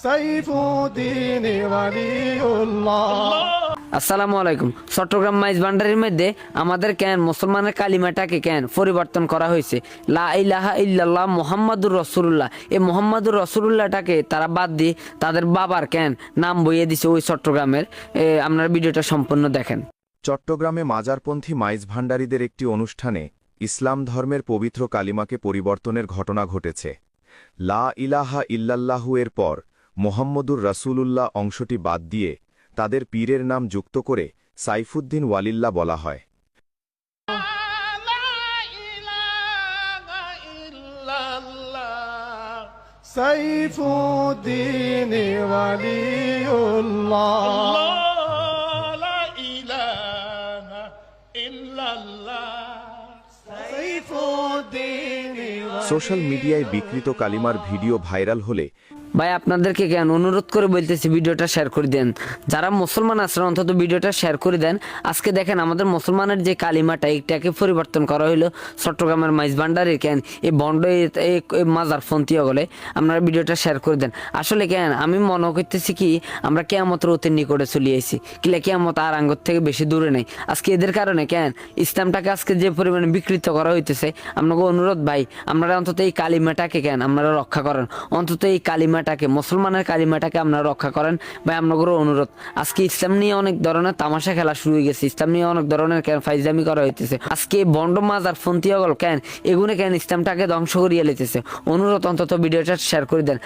সাইফুদ্দিন ওয়ালিউল্লাহ। আসসালামু আলাইকুম। চট্টগ্রাম মাইজ ভান্ডারির মধ্যে আমাদের কেন মুসলমানের কালিমাটাকে কেন পরিবর্তন করা হয়েছে, লা ইলাহা ইল্লাল্লাহ মুহাম্মাদুর রাসূলুল্লাহ, এই মুহাম্মাদুর রাসূলুল্লাহটাকে তারা বাদ দিয়ে তাদের বাবার কেন নাম বইয়ে দিছে ওই চট্টগ্রামের। আপনারা ভিডিওটা সম্পূর্ণ দেখেন। চট্টগ্রামে মাজারপন্থী মাইজ ভান্ডারীদের একটি অনুষ্ঠানে ইসলাম ধর্মের পবিত্র কালিমাকে পরিবর্তনের ঘটনা ঘটেছে। লা ইলাহা ইল্লাল্লাহু এর পর মোহাম্মদুর রাসূলুল্লাহ অংশটি বাদ দিয়ে তাদের পীরের নাম যুক্ত করে সাইফুদ্দিন ওয়ালিল্লাহ বলা হয়। সাইফুদ্দিন ওয়ালিউল্লাহ। সোশ্যাল মিডিয়ায় বিকৃত কালিমার ভিডিও ভাইরাল হলে ভাই আপনাদেরকে কেন অনুরোধ করে বলতেছি ভিডিওটা শেয়ার করে দেন। যারা মুসলমান আছেন অন্তত ভিডিওটা শেয়ার করে দেন। আজকে দেখেন আমাদের মুসলমানের যে কালিমাটা এইটাকে পরিবর্তন করা হইলো চট্টগ্রামের মাইজ ভান্ডারে কেন এই বন্ড মাজার ফন্তি গলে আপনারা ভিডিওটা শেয়ার করে দেন। আসলে কেন আমি মনে করতেছি কি আমরা কেয়ামতের অতীত নিকটে চলে আইছি, কিলা কেয়ামত আর আঙ্গর থেকে বেশি দূরে নেই। আজকে এদের কারণে কেন ইসলামটাকে আজকে যে পরিমাণে বিকৃত করা হইতেছে, আপনাকে অনুরোধ ভাই আপনারা অন্তত এই কালিমাটাকে কেন আপনারা রক্ষা করেন, অন্তত এই কালিমাটাকে মুসলমানের কালিমাটাকে আপনারা রক্ষা করেন ভাই, আপনাদের অনুরোধ। আজকে ইসলাম নিয়ে অনেক ধরনের তামাশা খেলা শুরু হয়ে গেছে, ইসলাম নিয়ে অনেক ধরনের কেন ফাইজলামি করা হইতেছে। আজকে বন্ড মাজার ফন্তি কেন এগুলো কেন ইসলামটাকে ধ্বংস করিয়ে লেতেছে। অনুরোধ অন্তত ভিডিওটা শেয়ার করে দেন।